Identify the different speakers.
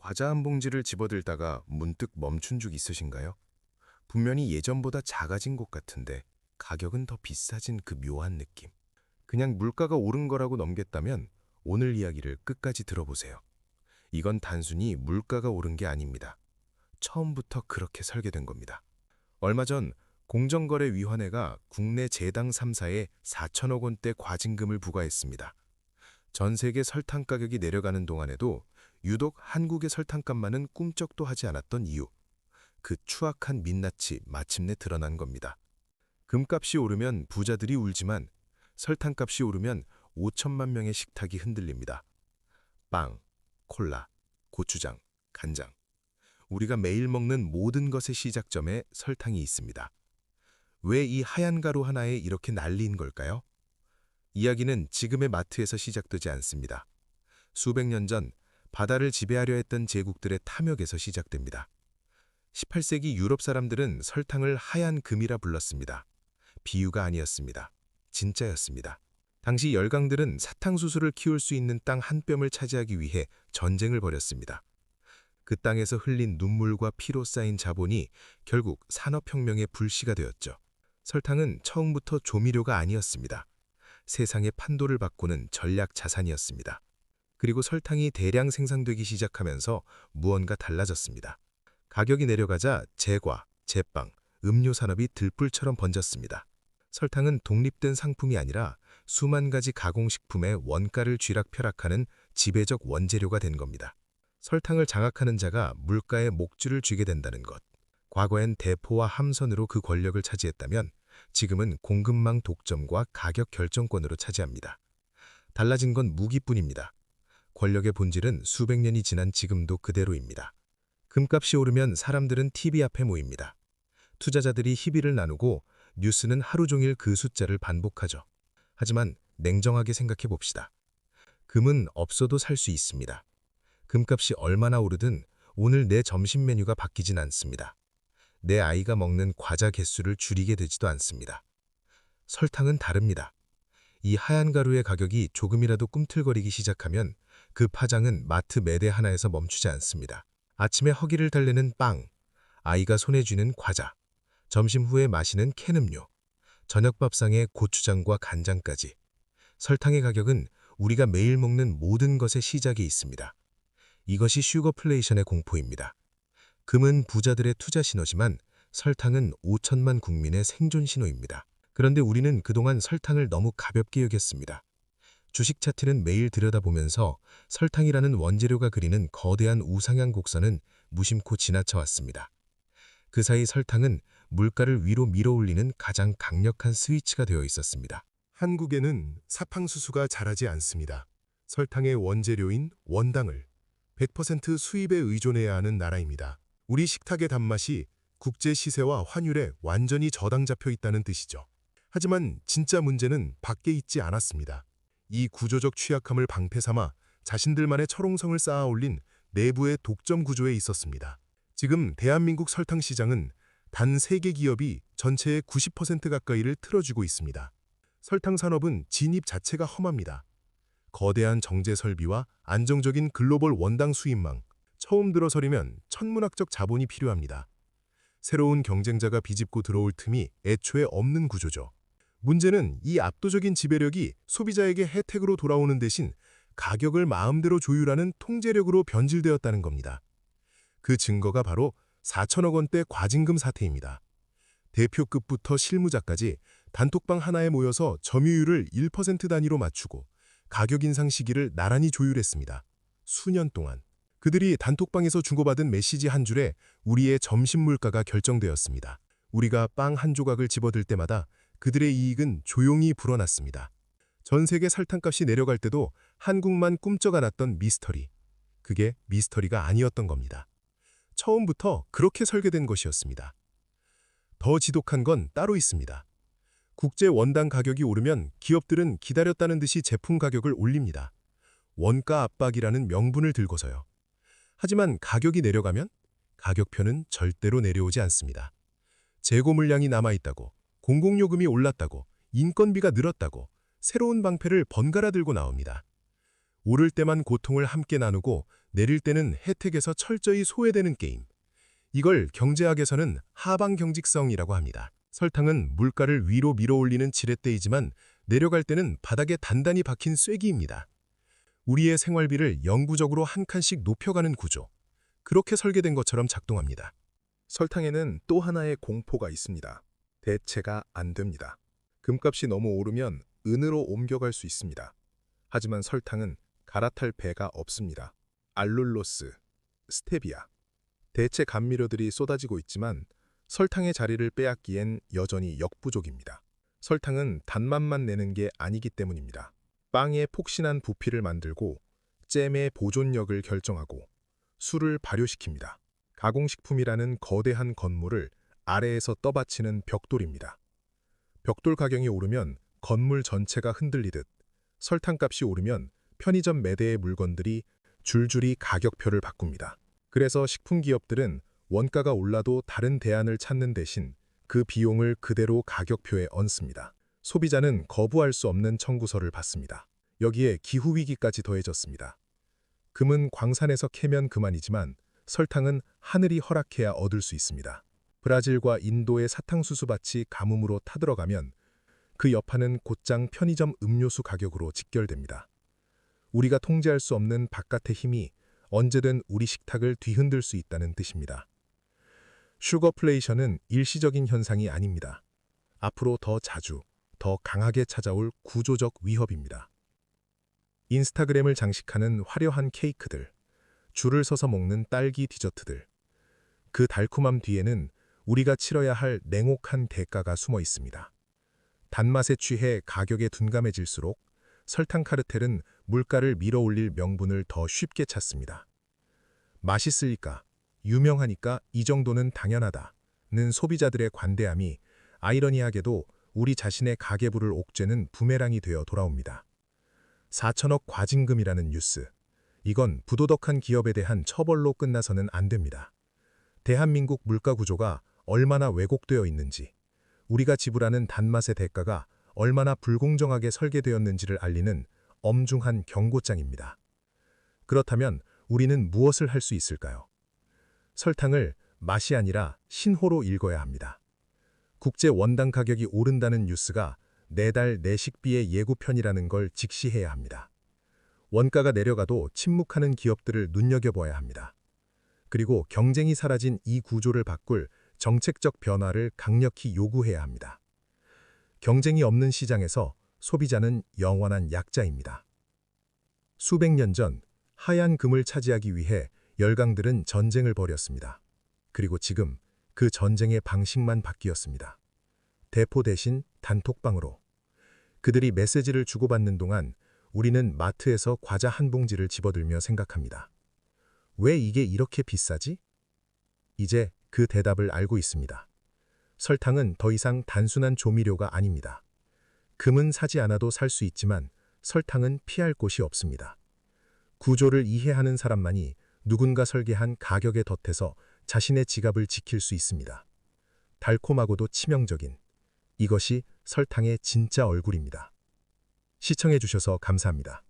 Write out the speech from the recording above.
Speaker 1: 과자 한 봉지를 집어들다가 문득 멈춘 적 있으신가요? 분명히 예전보다 작아진 것 같은데 가격은 더 비싸진 그 묘한 느낌. 그냥 물가가 오른 거라고 넘겼다면 오늘 이야기를 끝까지 들어보세요. 이건 단순히 물가가 오른 게 아닙니다. 처음부터 그렇게 설계된 겁니다. 얼마 전 공정거래위원회가 국내 제당 3사에 4천억 원대 과징금을 부과했습니다. 전 세계 설탕 가격이 내려가는 동안에도 유독 한국의 설탕값만은 꿈쩍도 하지 않았던 이유. 그 추악한 민낯이 마침내 드러난 겁니다. 금값이 오르면 부자들이 울지만 설탕값이 오르면 5천만 명의 식탁이 흔들립니다. 빵, 콜라, 고추장, 간장. 우리가 매일 먹는 모든 것의 시작점에 설탕이 있습니다. 왜 이 하얀 가루 하나에 이렇게 난리인 걸까요? 이야기는 지금의 마트에서 시작되지 않습니다. 수백 년 전 바다를 지배하려 했던 제국들의 탐욕에서 시작됩니다. 18세기 유럽 사람들은 설탕을 하얀 금이라 불렀습니다. 비유가 아니었습니다. 진짜였습니다. 당시 열강들은 사탕수수를 키울 수 있는 땅 한 뼘을 차지하기 위해 전쟁을 벌였습니다. 그 땅에서 흘린 눈물과 피로 쌓인 자본이 결국 산업혁명의 불씨가 되었죠. 설탕은 처음부터 조미료가 아니었습니다. 세상의 판도를 바꾸는 전략 자산이었습니다. 그리고 설탕이 대량 생산되기 시작하면서 무언가 달라졌습니다. 가격이 내려가자 제과, 제빵, 음료 산업이 들불처럼 번졌습니다. 설탕은 독립된 상품이 아니라 수만 가지 가공식품의 원가를 쥐락펴락하는 지배적 원재료가 된 겁니다. 설탕을 장악하는 자가 물가에 목줄을 쥐게 된다는 것. 과거엔 대포와 함선으로 그 권력을 차지했다면 지금은 공급망 독점과 가격 결정권으로 차지합니다. 달라진 건 무기뿐입니다. 권력의 본질은 수백 년이 지난 지금도 그대로입니다. 금값이 오르면 사람들은 TV 앞에 모입니다. 투자자들이 희비를 나누고 뉴스는 하루 종일 그 숫자를 반복하죠. 하지만 냉정하게 생각해 봅시다. 금은 없어도 살 수 있습니다. 금값이 얼마나 오르든 오늘 내 점심 메뉴가 바뀌진 않습니다. 내 아이가 먹는 과자 개수를 줄이게 되지도 않습니다. 설탕은 다릅니다. 이 하얀 가루의 가격이 조금이라도 꿈틀거리기 시작하면 그 파장은 마트 매대 하나에서 멈추지 않습니다. 아침에 허기를 달래는 빵, 아이가 손에 쥐는 과자, 점심 후에 마시는 캔 음료, 저녁 밥상에 고추장과 간장까지. 설탕의 가격은 우리가 매일 먹는 모든 것의 시작에 있습니다. 이것이 슈거플레이션의 공포입니다. 금은 부자들의 투자 신호지만 설탕은 5천만 국민의 생존 신호입니다. 그런데 우리는 그동안 설탕을 너무 가볍게 여겼습니다. 주식 차트는 매일 들여다보면서 설탕이라는 원재료가 그리는 거대한 우상향 곡선은 무심코 지나쳐왔습니다. 그 사이 설탕은 물가를 위로 밀어올리는 가장 강력한 스위치가 되어 있었습니다.
Speaker 2: 한국에는 사탕수수가 자라지 않습니다. 설탕의 원재료인 원당을 100% 수입에 의존해야 하는 나라입니다. 우리 식탁의 단맛이 국제 시세와 환율에 완전히 저당 잡혀 있다는 뜻이죠. 하지만 진짜 문제는 밖에 있지 않았습니다. 이 구조적 취약함을 방패삼아 자신들만의 철옹성을 쌓아 올린 내부의 독점 구조에 있었습니다. 지금 대한민국 설탕 시장은 단 3개 기업이 전체의 90% 가까이를 틀어쥐고 있습니다. 설탕 산업은 진입 자체가 험합니다. 거대한 정제 설비와 안정적인 글로벌 원당 수입망, 처음 들어서려면 천문학적 자본이 필요합니다. 새로운 경쟁자가 비집고 들어올 틈이 애초에 없는 구조죠. 문제는 이 압도적인 지배력이 소비자에게 혜택으로 돌아오는 대신 가격을 마음대로 조율하는 통제력으로 변질되었다는 겁니다. 그 증거가 바로 4천억 원대 과징금 사태입니다. 대표급부터 실무자까지 단톡방 하나에 모여서 점유율을 1% 단위로 맞추고 가격 인상 시기를 나란히 조율했습니다. 수년 동안. 그들이 단톡방에서 주고받은 메시지 한 줄에 우리의 점심 물가가 결정되었습니다. 우리가 빵 한 조각을 집어들 때마다 그들의 이익은 조용히 불어났습니다. 전 세계 설탕값이 내려갈 때도 한국만 꿈쩍 않았던 미스터리. 그게 미스터리가 아니었던 겁니다. 처음부터 그렇게 설계된 것이었습니다. 더 지독한 건 따로 있습니다. 국제 원당 가격이 오르면 기업들은 기다렸다는 듯이 제품 가격을 올립니다. 원가 압박이라는 명분을 들고서요. 하지만 가격이 내려가면 가격표는 절대로 내려오지 않습니다. 재고 물량이 남아있다고, 공공요금이 올랐다고, 인건비가 늘었다고 새로운 방패를 번갈아 들고 나옵니다. 오를 때만 고통을 함께 나누고 내릴 때는 혜택에서 철저히 소외되는 게임. 이걸 경제학에서는 하방 경직성이라고 합니다. 설탕은 물가를 위로 밀어올리는 지렛대이지만 내려갈 때는 바닥에 단단히 박힌 쐐기입니다. 우리의 생활비를 영구적으로 한 칸씩 높여가는 구조. 그렇게 설계된 것처럼 작동합니다.
Speaker 1: 설탕에는 또 하나의 공포가 있습니다. 대체가 안 됩니다. 금값이 너무 오르면 은으로 옮겨갈 수 있습니다. 하지만 설탕은 갈아탈 배가 없습니다. 알룰로스, 스테비아, 대체 감미료들이 쏟아지고 있지만 설탕의 자리를 빼앗기엔 여전히 역부족입니다. 설탕은 단맛만 내는 게 아니기 때문입니다. 빵에 폭신한 부피를 만들고 잼의 보존력을 결정하고 술을 발효시킵니다. 가공식품이라는 거대한 건물을 아래에서 떠받치는 벽돌입니다. 벽돌 가격이 오르면 건물 전체가 흔들리듯 설탕값이 오르면 편의점 매대의 물건들이 줄줄이 가격표를 바꿉니다. 그래서 식품 기업들은 원가가 올라도 다른 대안을 찾는 대신 그 비용을 그대로 가격표에 얹습니다. 소비자는 거부할 수 없는 청구서를 받습니다. 여기에 기후위기까지 더해졌습니다. 금은 광산에서 캐면 그만이지만 설탕은 하늘이 허락해야 얻을 수 있습니다. 브라질과 인도의 사탕수수밭이 가뭄으로 타들어가면 그 여파는 곧장 편의점 음료수 가격으로 직결됩니다. 우리가 통제할 수 없는 바깥의 힘이 언제든 우리 식탁을 뒤흔들 수 있다는 뜻입니다. 슈거플레이션은 일시적인 현상이 아닙니다. 앞으로 더 자주, 더 강하게 찾아올 구조적 위협입니다. 인스타그램을 장식하는 화려한 케이크들, 줄을 서서 먹는 딸기 디저트들. 그 달콤함 뒤에는 우리가 치러야 할 냉혹한 대가가 숨어 있습니다. 단맛에 취해 가격에 둔감해질수록 설탕 카르텔은 물가를 밀어올릴 명분을 더 쉽게 찾습니다. 맛있으니까, 유명하니까 이 정도는 당연하다는 소비자들의 관대함이 아이러니하게도 우리 자신의 가계부를 옥죄는 부메랑이 되어 돌아옵니다. 4천억 과징금이라는 뉴스. 이건 부도덕한 기업에 대한 처벌로 끝나서는 안 됩니다. 대한민국 물가 구조가 얼마나 왜곡되어 있는지, 우리가 지불하는 단맛의 대가가 얼마나 불공정하게 설계되었는지를 알리는 엄중한 경고장입니다. 그렇다면 우리는 무엇을 할 수 있을까요? 설탕을 맛이 아니라 신호로 읽어야 합니다. 국제 원당 가격이 오른다는 뉴스가 내달 내 식비의 예고편이라는 걸 직시해야 합니다. 원가가 내려가도 침묵하는 기업들을 눈여겨봐야 합니다. 그리고 경쟁이 사라진 이 구조를 바꿀 정책적 변화를 강력히 요구해야 합니다. 경쟁이 없는 시장에서 소비자는 영원한 약자입니다. 수백 년 전 하얀 금을 차지하기 위해 열강들은 전쟁을 벌였습니다. 그리고 지금 그 전쟁의 방식만 바뀌었습니다. 대포 대신 단톡방으로. 그들이 메시지를 주고받는 동안 우리는 마트에서 과자 한 봉지를 집어들며 생각합니다. 왜 이게 이렇게 비싸지? 이제 그 대답을 알고 있습니다. 설탕은 더 이상 단순한 조미료가 아닙니다. 금은 사지 않아도 살 수 있지만 설탕은 피할 곳이 없습니다. 구조를 이해하는 사람만이 누군가 설계한 가격의 덫에서 자신의 지갑을 지킬 수 있습니다. 달콤하고도 치명적인 이것이 설탕의 진짜 얼굴입니다. 시청해 주셔서 감사합니다.